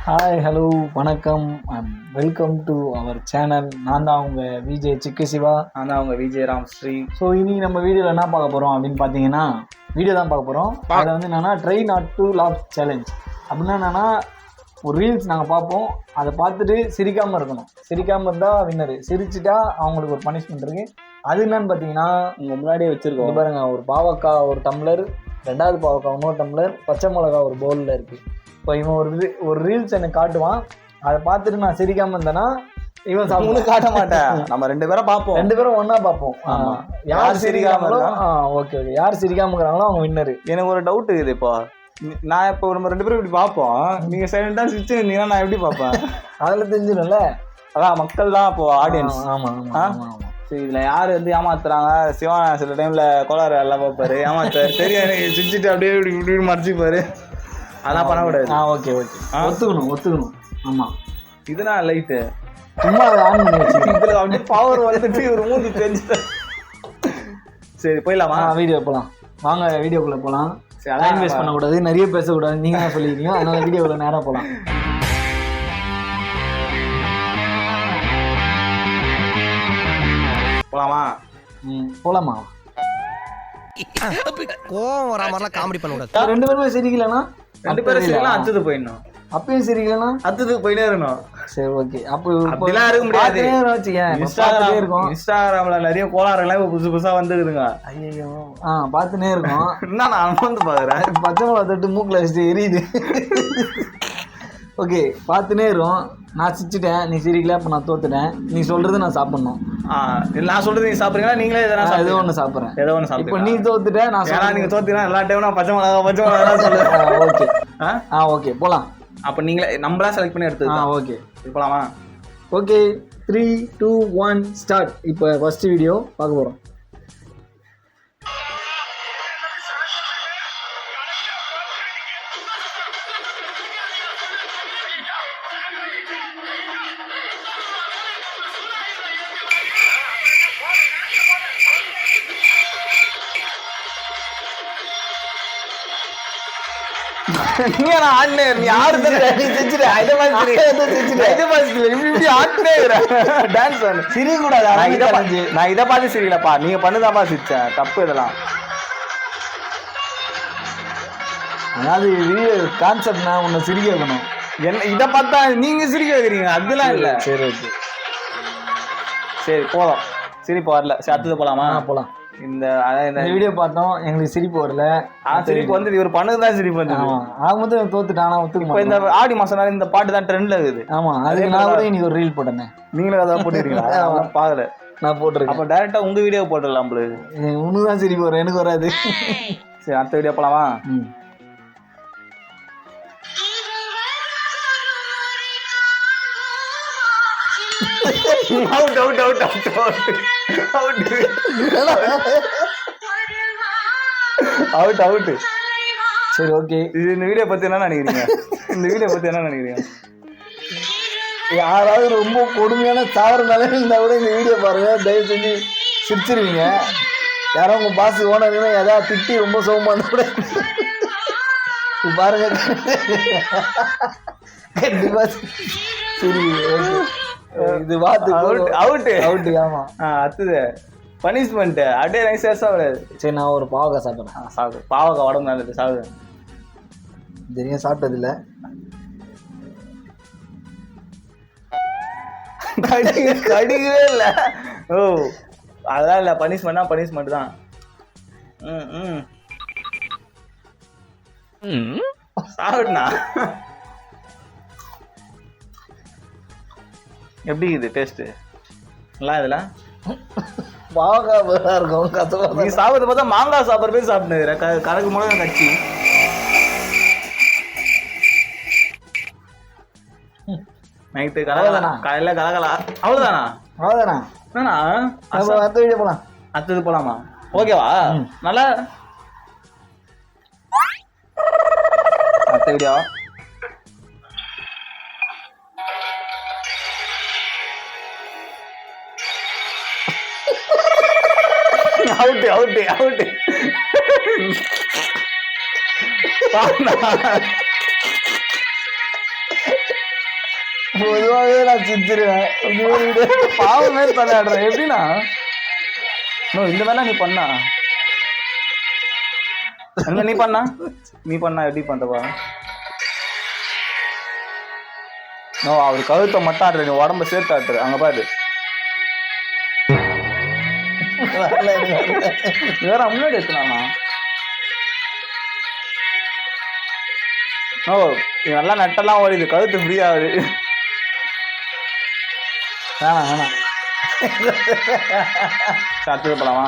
Hi hello வணக்கம் and welcome to our channel. நான் தான் அவங்க விஜய் சிக்கு சிவா. நான் தான் அவங்க விஜய் ராம்ஸ்ரீ. ஸோ இன்னைக்கு நம்ம வீடியோவில் என்ன பார்க்க போகிறோம் அப்படின்னு பார்த்தீங்கன்னா, வீடியோ தான் பார்க்க போகிறோம். அதில் வந்து என்னென்னா try not to laugh challenge. அப்படின்னா என்னென்னா, ஒரு ரீல்ஸ் நாங்கள் பார்ப்போம், அதை பார்த்துட்டு சிரிக்காமல் இருக்கணும். சிரிக்காமல் இருந்தால் வின்னரு, சிரிச்சிட்டா அவங்களுக்கு ஒரு பனிஷ்மெண்ட் இருக்குது. அது என்னன்னு பார்த்தீங்கன்னா, உங்கள் முன்னாடியே வச்சுருக்கோம் பாருங்க, ஒரு பாவக்காய் ஒரு டம்ளர், ரெண்டாவது பாவக்காய் இன்னொரு டம்ளர், பச்சை மிளகா ஒரு பவுலில் இருக்குது. இப்போ இவன் ஒரு ரீல்ஸ் எனக்கு காட்டுவான், அதை பார்த்துட்டு நான் சிரிக்காமல் இருந்தேன்னா இவன் சாப்பிட்டு காட்ட மாட்டேன். நம்ம ரெண்டு பேரும் பார்ப்போம், ரெண்டு பேரும் ஒன்றா பார்ப்போம். யார் சிரிக்காமலோ ஓகே ஓகே, யார் சிரிக்காம இருக்கிறாங்களோ அவங்க வின்னரு. எனக்கு ஒரு டவுட் இருக்குது. இப்போ நான் இப்போ நம்ம ரெண்டு பேரும் இப்படி பார்ப்போம், நீங்கள் சைலண்டாக சிரிச்சு இருந்தீங்கன்னா நான் எப்படி பார்ப்பேன்? அதில் தெரிஞ்சிடும்ல, அதான் மக்கள் தான் இப்போ ஆடியன்ஸ். ஆமாம் ஆமாம். சரி, இதில் யார் வந்து ஏமாத்துறாங்க? சிவா சில டைமில் கோளாறு எல்லாம் பார்ப்பாரு, ஏமாத்தாரு. தெரியும், எனக்கு சிரிச்சுட்டு அப்படியே இப்படி இப்படி மறைச்சிப்பாரு. அதெல்லாம் பண்ணக்கூடாது. ஓகே ஓகே, ஒத்துக்கணும். ஆமாம், இதுதான் லைட்டு சும்மா ஆன் பண்ணி வச்சு இதில் அப்படியே பவர் வந்துட்டு ஒரு மூஞ்சி தெரிஞ்சு. சரி போயிடலாமா? வீடியோ போகலாம் வாங்க, வீடியோக்குள்ளே போகலாம். டைம் வேஸ்ட் பண்ணக்கூடாது, நிறைய பேசக்கூடாது, நீங்கள் தான் சொல்லியிருக்கீங்க, அதனால வீடியோக்குள்ளே நேராக போகலாம். போகலாமா? போகலாமா? கோவம் வரா மாதிரிலாம் காமெடி பண்ணக்கூடாது. ரெண்டு பேருமே சிரிக்கலன்னா ரெண்டு பேரும் சிரிக்கலாம், அத்துது போயிடணும். அப்பயும் சிரிக்கலன்னா அத்துக்கு போயிட்டே இருக்கணும். சரி ஓகே. அப்போ அப்படிலாம் இருக்க முடியாது. இன்ஸ்டாகிராம்ல நிறைய கோளாறுலாம் இப்போ புதுசா வந்துருக்குதுங்க. ஐயோ பார்த்துனே இருக்கோம். என்ன நான் வந்து பாக்குறேன், பச்சை மிளகா தொட்டு மூக்கில் வச்சுட்டு எரியுது. ஓகே, பார்த்துனே இருக்கும். நான் சிரிச்சிட்டேன், நீ சிரிக்கல, அப்போ நான் தோத்துட்டேன். நீ சொல்றது நான் சாப்பிடணும். நான் சொல்றது நீ சாப்பிடுறீங்களா? நீங்களே ஏதோ ஒன்று சாப்பிட்றேன். ஏதோ ஒன்று சாப்பிட்டு. இப்போ நீ தோத்துட்ட, நான் நீங்க தோத்தீங்கன்னா எல்லா டைமும் நான் பச்சை மிளகா சொல்லுவேன். ஓகே ஓகே போகலாம். அப்போ நீங்களே நம்மளா செலக்ட் பண்ணி எடுத்துக்கலாம். ஓகே போகலாமா? Okay 3, 2, 1 start. இப்போ ஃபர்ஸ்ட் வீடியோ பார்க்க போகிறோம். இதை பார்த்து சிரிக்கலப்பா, நீங்க பண்ணுதாப்பா சிரிச்சேன். தப்பு இதெல்லாம். அதாவது கான்செப்ட் நான் உன்னை சிரிக்க வைக்கணும். என்ன இதை பார்த்தா நீங்க சிரிக்க வைக்கிறீங்க, அதெல்லாம் இல்லை. சரி ஓகே, சரி போகலாம். சிரிப்பு வரல, சரி அடுத்தது போகலாமா? போகலாம். இந்த வீடியோ பார்த்தோம், எங்களுக்கு சிரிப்பு வரல. சிரிப்பு வந்து இவர் பண்ணதுதான் சிரிப்பு வந்து. ஆகும்போது தோத்துட்டானா ஒத்துக்க. இந்த ஆடி மாசம் இந்த பாட்டு தான் ட்ரெண்ட்ல இருக்குது. ஆமா, அதுக்கு நான் கூட இன்னைக்கு ஒரு ரீல் போட்டேன். நீங்களும் அதான் போட்டுருக்கீங்களா? பாக்கல, நான் போட்டிருக்கேன். அப்ப டைரக்டா உங்க வீடியோ போட்டுடலாம். உனக்கு தான் சிரிப்பு வரும், எனக்கு வராது. சரி அடுத்த வீடியோ போலாமா? Out out out out out out out. சரி ஓகே, இந்த வீடியோ பத்தி என்ன நினைக்கிறீங்க? இந்த வீடியோ பத்தி என்ன நினைக்கிறீங்க? யாராவது ரொம்ப கொடுமையான சாவர நிலையில் இருந்தா கூட இந்த வீடியோ பாருங்க, தயவு செஞ்சு சிரிச்சிருவீங்க. யாரோ உங்க பாஸ் ஓனருன்னா ஏதாவது திட்டி ரொம்ப சோகமா இருந்தா கூட பாருங்க, கண்டிப்பா சரி ஓகே. இது வாத்து அவுட் அவுட் அவுட். ஆமா, அடுத்தது பனிஷ்மெண்ட். அப்படியே நைஸா சாப்பிடாது. சரி, நான் ஒரு பாவக்காய் சாப்பிட்றேன். சாப்பிடு, பாவக்காய் உடம்பு நல்லது, சாப்பிடு. தெரியும், சாப்பிட்டது இல்லை. கடிக்கவே இல்லை. ஓ அதெல்லாம் இல்லை, பனிஷ்மெண்ட்னா பனிஷ்மெண்ட் தான். சாப்பிடுனா எப்படி இது டேஸ்ட்? நல்லா இதுல பாவக்காய் நல்லா இருக்கும். கசப்பா நீ சாப்பிட்றது பார்த்தா மாங்காய் சாப்பிட்ற பேர் சாப்பிட்டு கணக்கு மூலம் கட்சி. நைட்டு கலகலா, காலையில கலகலா. அவ்வளோதானா? அவ்வளோதானா? அடுத்த வீடியோ போலாம். அடுத்தது போலாமா? ஓகேவா? நல்லா அடுத்த வீடியோ. Out out out. பொதுவாகவே நான் சிரிச்சிருவேன். பாவம் மாதிரி தலையாடுறேன் எப்படின்னா இந்த வேலை நீ பண்ணா நீ பண்ணா எப்படி பண்றப்பா நோ அவர் கழுத்தை மட்டும் ஆடுற நீ உடம்ப சேர்த்து ஆட்டுற அங்க பாரு வேற முன்னாடி எடுத்துனா ஓ நல்லா நட்டெல்லாம் ஓடிது கழுத்து ஃப்ரீ ஆகுது வேணாம் அடுத்தது போலாமா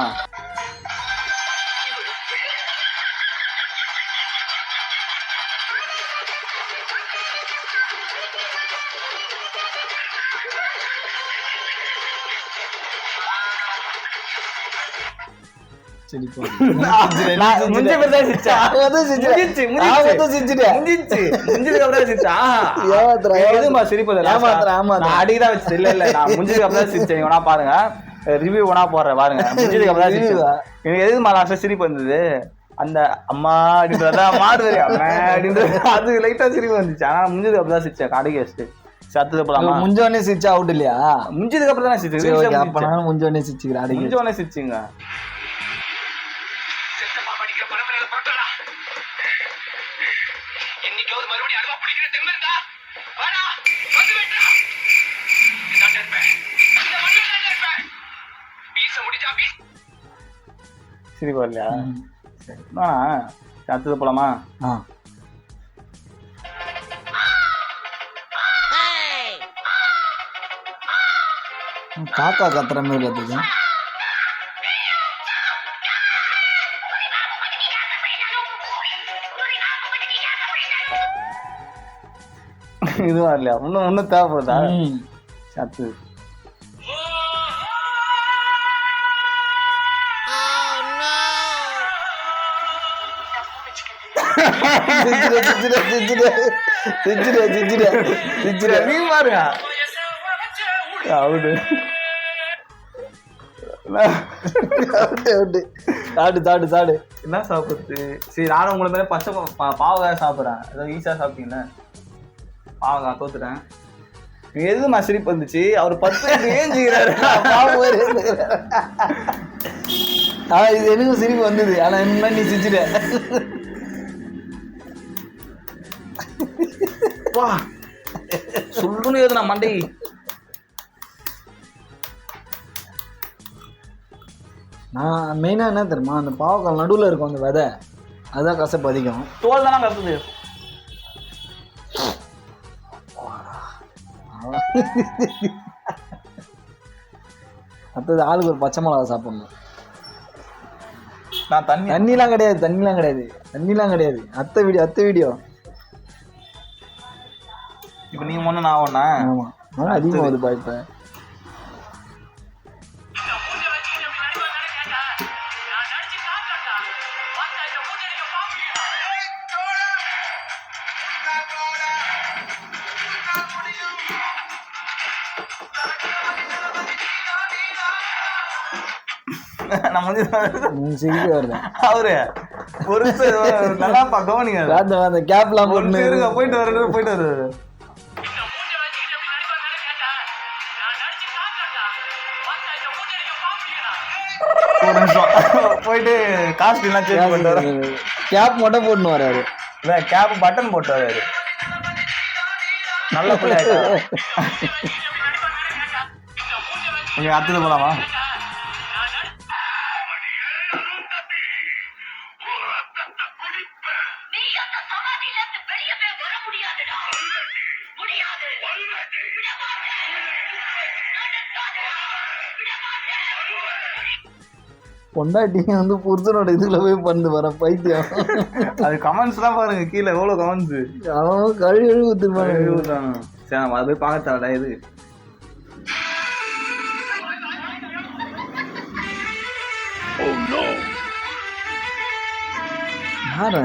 பாருங்க ரிவ்யூ வேணா போடுறேன் பாருங்க முடிஞ்சதுக்கு அப்புறம் எனக்கு எது லாஸ்டா சிரிப்பு வந்தது அந்த அம்மா அப்படின்றத மாடு அம்மா அப்படின்றது அது லைட்டா சிரிப்பு வந்துச்சு ஆனா முடிஞ்சதுக்கு அப்புறம் தான் சிரிச்சேன் கடைக்கு வச்சுட்டு சத்து போலாமா முஞ்சோடனே சிரிச்சா அவுட் இல்லையா முடிஞ்சதுக்கு அப்புறம் தான் சிரிச்சு முஞ்சோடனே சிரிச்சுக்கிறேன் முடிஞ்சோடனே சிரிச்சுங்க சிரிப்பு வரலையா அடுத்தது போலாமா காக்கா கத்துற மாதிரி கத்துது இது வரலையா இன்னும் தேவைப்படுதா அடுத்தது நீ பாருங்க அவுடு என்ன சாப்பிடுது சரி நானும் உங்களை மேல பச்சை பாவக்காய் சாப்பிட்றேன் ஏதோ ஈஸியா சாப்பிட்டீங்கன்னு பாவக்காய் தோத்துட்டேன் எதுமா சிரிப்பு வந்துச்சு அவர் 10 ஏஞ்சிக்கிறாரு இது எனக்கும் சிரிப்பு வந்தது ஆனா என்ன நீ சிரிச்சிட்ட வா சொல்லுன்னு ஏது நான் மண்டை நான் மெயினா என்ன தெரியுமா அந்த பாவக்காய் நடுவில் இருக்கும் அந்த விதை அதுதான் கசப்பு அதிகம் தோல் தானே கசக்குது அடுத்தது ஆளுக்கு ஒரு பச்சை மிளகா சாப்பிடணும் நான் தண்ணிலாம் கிடையாது அத்தை வீடியோ இப்போ நீங்க ஒண்ணு நான் ஒண்ணா ஆமா மழை அதிகமாக வருதுப்பா இப்போ அவரு ஒரு நல்லா கவனிங்க அந்த கேப்லாம் போயிட்டு வர்றாரு ஒரு நிமிஷம் போயிட்டு காஸ்ட் எல்லாம் சேஞ்ச் பண்ணிட்டு கேப் மட்டும் போட்டுன்னு வர்றாரு இல்ல கேப் பட்டன் போட்டு வர்றாரு நல்ல பிள்ளை கொஞ்சம் அடுத்தது போலாமா பொண்டாட்டி வந்து புருஷனோட இதுல போய் பண்ணு வர பைத்தியம் அது கமெண்ட்ஸ் தான் பாருங்க கீழே எவ்வளவு கமெண்ட்ஸ் அவன் கழுவி ஊத்துருப்பாங்க சரி நம்ம அதை போய் பார்க்க தேவைடா இது யாரா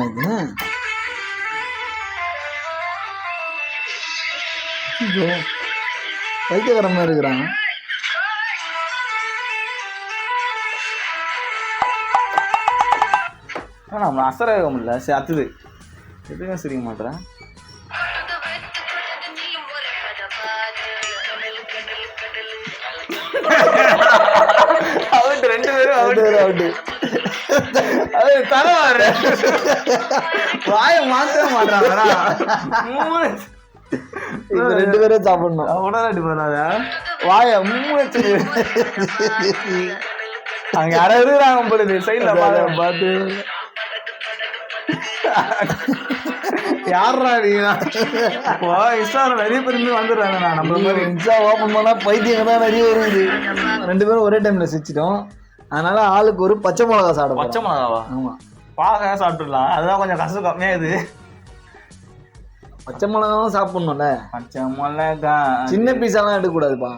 இது பைத்தியக்கார மாதிரி இருக்கிறான் நம்ம அசரகம் இல்லை சரி அடுத்தது எதுவுமே சிரிக்க மாட்டேறேன் அவுட், 2 பேரும் அவுட். அவுட்டு. அது தலை வர வாய மாத்தவே மாட்டாங்கடா. 3 இப்ப 2 பேரும் சாப்பிடணும். உடனடி போறாத வாய 3 வச்சு. அங்க யாரும் இருக்கிறாங்க போடுது சைட்ல பார்த்து யாரா நீங்க? இன்ஸ்டால நிறைய பேர் இருந்து வந்துடுறாங்க. நம்ம மாதிரி இன்ஸ்டா ஓப்பன் பண்ணா பைத்தியங்க தான் நிறைய இருக்குது. 2 பேரும் ஒரே டைம்ல சிரிச்சிட்டோம். அதனால ஆளுக்கு ஒரு பச்சை மிளகா சாப்பிட. பச்சை மிளகாவா? ஆமா, பாக சாப்பிட்டுலாம். அதுதான் கொஞ்சம் கஷ்டம் கம்மியாகுது. பச்சை மிளகாவும் சாப்பிடணும்ல. பச்சை மிளகா சின்ன பீஸாலாம் எடுக்கக்கூடாதுப்பா.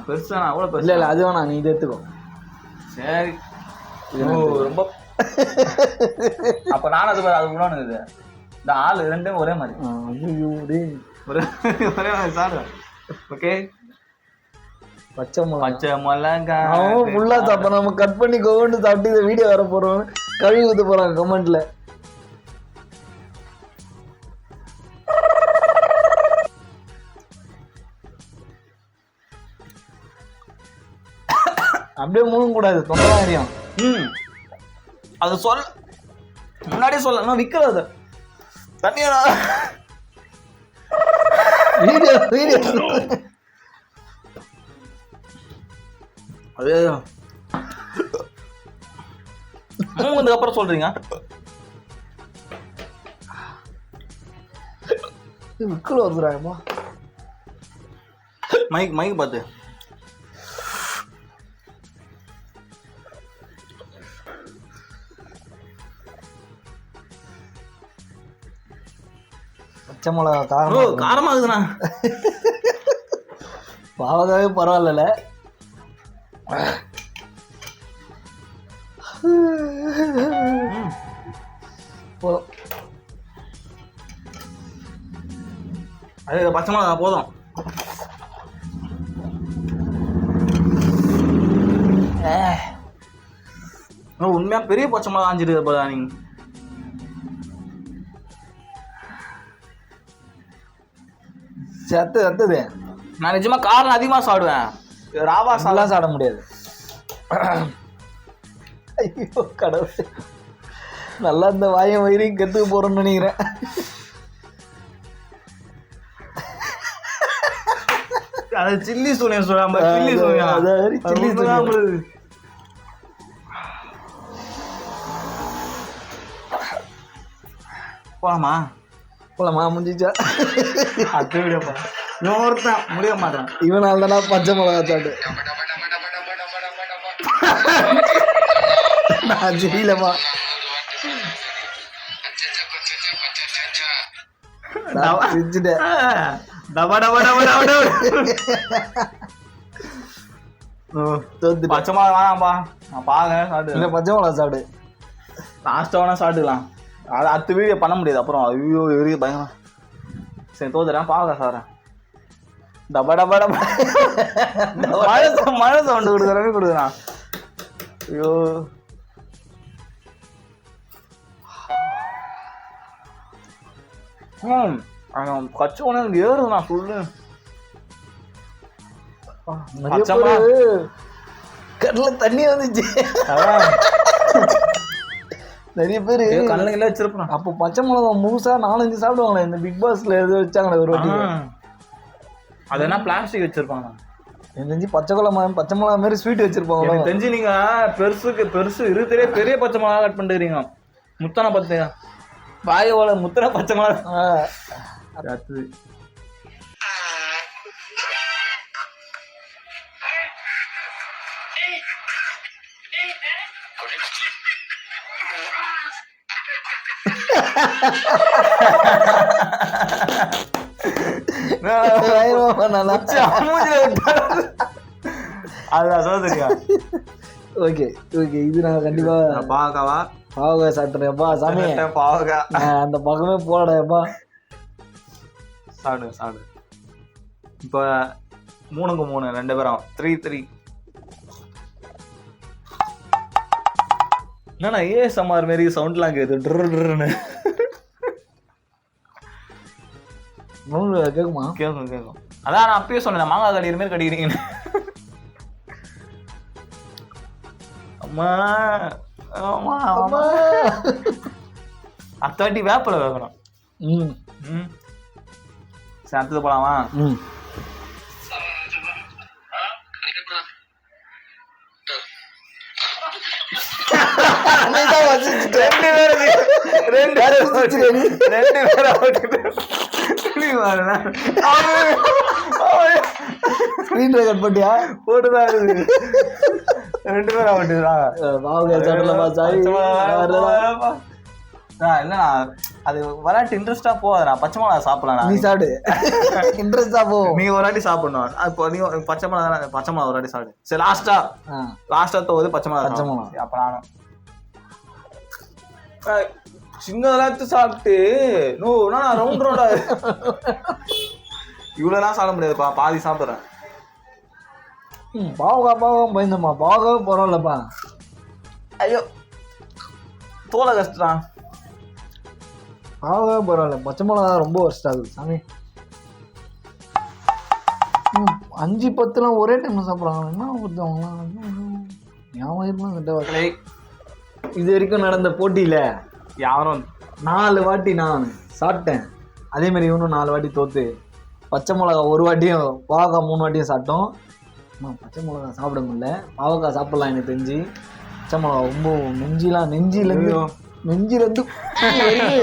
பெருசா அவ்வளோ பெருசு. இல்ல அது வேணாம், நீ இதை எடுத்துக்கோ. சரி. ரொம்ப அப்ப நானும் அது கூட இது இந்த ஆளு 2 ஒரே மாதிரி. ஒரே மாதிரி சாப்பிடு. ஓகே, பச்சை மிளகா. பச்சை மிளகா அவன் ஃபுல்லா சாப்பிட, நம்ம கட் பண்ணி கோவண்டு சாப்பிட்டு இந்த வீடியோ வர போறோம். கழுவி ஊத்த போறாங்க கமெண்ட்ல. அப்படியே முழுங்க கூடாது, தொண்டை அறியும். அது சொல் முன்னாடியே சொல்ல விக்கிறது தண்ணியா வீடியோ வீடியோ அதே மூணுக்கு அப்புறம் சொல்றீங்க. விக்கல் வந்துடுறாங்கம்மா. மைக் பார்த்து பச்சை மிளகா காரமா இருக்குதுண்ணா. பாவதாவே பரவாயில்ல. அது பச்சை மிளகா போதும். உண்மையா பெரிய பச்சை மிளகா ஆஞ்சிட்டு போதா நீங்க? சத்தது நான் நிஜமா காரம் அதிகமா சாப்பிடுவேன். ராவா சாலாம் சாப்பிட முடியாது. ஐயோ கடவுள், நல்லா இந்த வாயம் வயிறையும் கெத்துக்க போறோம்னு நினைக்கிறேன். அது சில்லி சூனியம் சொல்றாங்க. சில்லி சூனியம் போலாமா? முடிஞ்சா அது விடப்பா. இன்னொருத்தான் முடிய மாட்டான். இவனால தானே பச்சை மிளகா சாப்பிட்டு நான் ஜெயிலமா. பச்சை மிளகா வேணாம்பா, நான் பாக்க சாப்பிடு. பச்சை மிளகா சாப்பிடு, லாஸ்ட்டாக வேணா சாப்பிட்டுக்கலாம். அது அடுத்த வீடியோ பண்ண முடியாது அப்புறம். ஐயோ எரிய பயங்கரம். சரி தோத்துறேன், பாக்க சாப்பிட்றேன். டபா டபா டபா மழை சவுண்டு கொடுக்குறவே கொடுக்குறான். ஐயோ கச்ச உடனே எனக்கு ஏறுது. நான் சொல்லு கடல தண்ணி வந்துச்சு. நிறைய பேரு கண்ணுல வச்சிருப்பான். அப்போ பச்சை மிளகா முழுசா 4-5 சாப்பிடுவாங்களே. இந்த பிக் பாஸ்ல எது வச்சாங்களே ஒரு வாட்டி, அது என்ன பிளாஸ்டிக் வச்சிருப்பாங்க. எனக்கு தெரிஞ்சு பச்சை மிளகா மாதிரி ஸ்வீட் வச்சிருப்பாங்க. எனக்கு தெரிஞ்சு நீங்க பெருசு இருக்கிறே பெரிய பச்சை மிளகா கட் பண்ணிக்கிறீங்க. முத்தனை பத்து வாயோட முத்தனை பச்சை மிளகா. இது நான் கண்டிப்பா பாவக்காய் சாப்பிட்டுறேன்ப்பா சாமி. அந்த பக்கமே போடப்பா. சாப்பிடு. இப்ப 3-3 2 பேரும் 3-3. என்னண்ணா ஏஎஸ்எம்ஆர் மாரி சவுண்ட்லாம் கேக்குது. கேக்குமா? கேக்கும். அதான் நான் அப்பயே சொன்னேன், மாங்காய் கடிக்கிற மாதிரி கடிக்கிறீங்கன்னு. அம்மா ஆமா ஆமா அடுத்த வாட்டி வேப்பில வைக்கணும். ம் ம் சரி அடுத்தது போலாமா? ம் ஸ்க்ரீன் ரெக்கார்ட் பண்ணியா? போட்டுதான் இருக்கு. 2 பேரும் ஆகிட்டுதான். பாவக்காய் சாப்பிடலாமா? சாரி இல்லண்ணா அது விளையாட்டு இன்ட்ரெஸ்டா போகாது. நான் பச்சை மிளகா சாப்பிடலாம். நீ சாப்பிடு, இன்ட்ரெஸ்டா போ. நீங்க ஒரு வாட்டி சாப்பிடணும். இப்போ நீ பச்சை மிளகா ஒரு வாட்டி சாப்பிடு. சரி லாஸ்டா தோது பச்சை மிளகா. அப்ப நானும் சின்னதெல்லாம் எடுத்து சாப்பிட்டு நான் ரவுண்ட் ரவுண்டா இவ்வளோலாம் சாப்பிட முடியாதுப்பா. பாதி சாப்பிட்றேன். பாவக்காய் பயந்தம்மா. பாவக்காய் பரவாயில்லப்பா. ஐயோ தோலை கஷ்டம். பாவக்காய் பரவாயில்ல, பச்சை மிளகா ரொம்ப ஒர்ஸ்ட் ஆகுது சாமி. 5-10 ஒரே டைம் சாப்பிட்றாங்க. என்ன கொடுத்தவங்களாம் என் வயிறுலாம் கிட்ட. இது வரைக்கும் நடந்த போட்டியில யாரும் 4 வாட்டி நான் சாப்பிட்டேன். அதே மாதிரி இவனும் 4 வாட்டி தோத்து. பச்சை மிளகா 1 வாட்டியும் பாவக்காய் 3 வாட்டியும் சாப்பிட்டோம். பச்சை மிளகா சாப்பிட முடியல, பாவக்காய் சாப்பிடலாம். எனக்கு தெரிஞ்சு பச்சை மிளகா ரொம்ப நெஞ்சிலேருந்து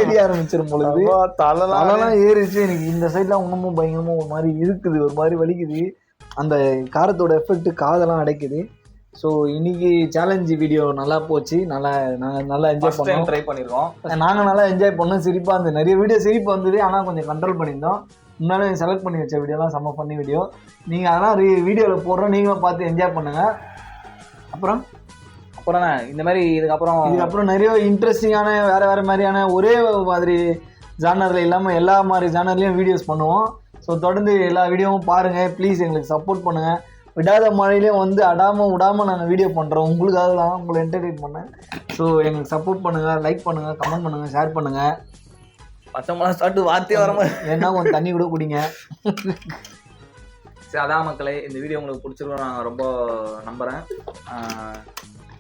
எரிய ஆரம்பிச்சிடும் பொழுது தலைலாம் ஏறிச்சு. எனக்கு இந்த சைட்லாம் இன்னமும் பயங்கரமாக ஒரு மாதிரி இருக்குது, ஒரு மாதிரி வலிக்குது. அந்த காரத்தோட எஃபெக்ட் காதெல்லாம் அடைக்குது. ஸோ இன்னைக்கு சேலஞ்சு வீடியோ நல்லா போச்சு. நாங்கள் நல்லா என்ஜாய் பண்ணோம், ட்ரை பண்ணியிருக்கோம். நாங்கள் நல்லா என்ஜாய் பண்ணோம். சிரிப்பாக இருந்தது, நிறைய வீடியோ சிரிப்பு வந்தது. ஆனால் கொஞ்சம் கண்ட்ரோல் பண்ணியிருந்தோம். முன்னாடி செலக்ட் பண்ணி வச்ச வீடியோலாம் செம்ம பண்ணி வீடியோ. நீங்கள் அதெல்லாம் வீடியோவில் போடுறோம், நீங்களும் பார்த்து என்ஜாய் பண்ணுங்கள். அப்புறம் இந்த மாதிரி இதுக்கப்புறம் நிறைய இன்ட்ரெஸ்டிங்கான வேறு மாதிரியான ஒரே மாதிரி ஜானரில் இல்லாமல் எல்லா மாதிரி ஜானர்லேயும் வீடியோஸ் பண்ணுவோம். ஸோ தொடர்ந்து எல்லா வீடியோவும் பாருங்கள். ப்ளீஸ் எங்களுக்கு சப்போர்ட் பண்ணுங்கள். விடாத மழையிலையும் வந்து விடாமல் நாங்கள் வீடியோ பண்ணுறோம். உங்களுக்காக தான், உங்களை என்டர்டெயின் பண்ணேன். ஸோ எங்களுக்கு சப்போர்ட் பண்ணுங்கள், லைக் பண்ணுங்கள், கமெண்ட் பண்ணுங்கள், ஷேர் பண்ணுங்கள். பச்சை மிளகா சாப்பிட்டு வார்த்தையே வர மாதிரி ஏன்னா கொஞ்சம் தண்ணி கூட குடிங்க. சரி அதான் மக்களே, இந்த வீடியோ உங்களுக்கு பிடிச்சிருக்கோம் நான் ரொம்ப நம்புகிறேன்.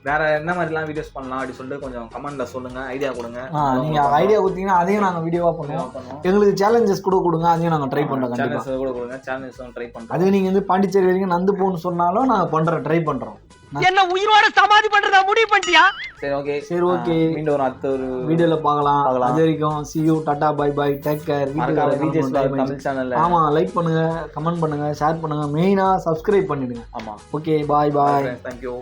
வேற என்ன மாதிரிலாம் வீடியோஸ் பண்ணலாம் அப்படி சொல்லிட்டு கொஞ்சம் கமெண்ட்ல சொல்லுங்க, ஐடியா கொடுங்க. நீங்கள் ஐடியா கொடுத்தீங்கன்னா அதையும் நாங்கள் வீடியோவாக பண்ணுவோம். எங்களுக்கு சேலஞ்சஸ் கூட கொடுங்க, அதையும் நாங்கள் ட்ரை பண்ணுறோம். சேலஞ்சஸ் கூட கொடுங்க, சேலஞ்சஸ் ட்ரை பண்ணுறோம். அதே நீங்கள் வந்து பாண்டிச்சேரி வரைக்கும் நந்து போகணும்னு சொன்னாலும் நாங்கள் பண்ணுறோம், ட்ரை பண்ணுறோம். என்ன உயிரோட சமாதி பண்றதா முடிவு பண்ணிட்டியா? சரி ஓகே மீண்டும் அடுத்த ஒரு வீடியோல பார்க்கலாம். அது வரைக்கும் see you, டாடா, bye bye, take care. Tamil சேனல்ல ஆமா லைக் பண்ணுங்க, கமெண்ட் பண்ணுங்க, ஷேர் பண்ணுங்க, மெயினா சப்ஸ்கிரைப் பண்ணிடுங்க. ஆமா okay, bye bye. Thank you.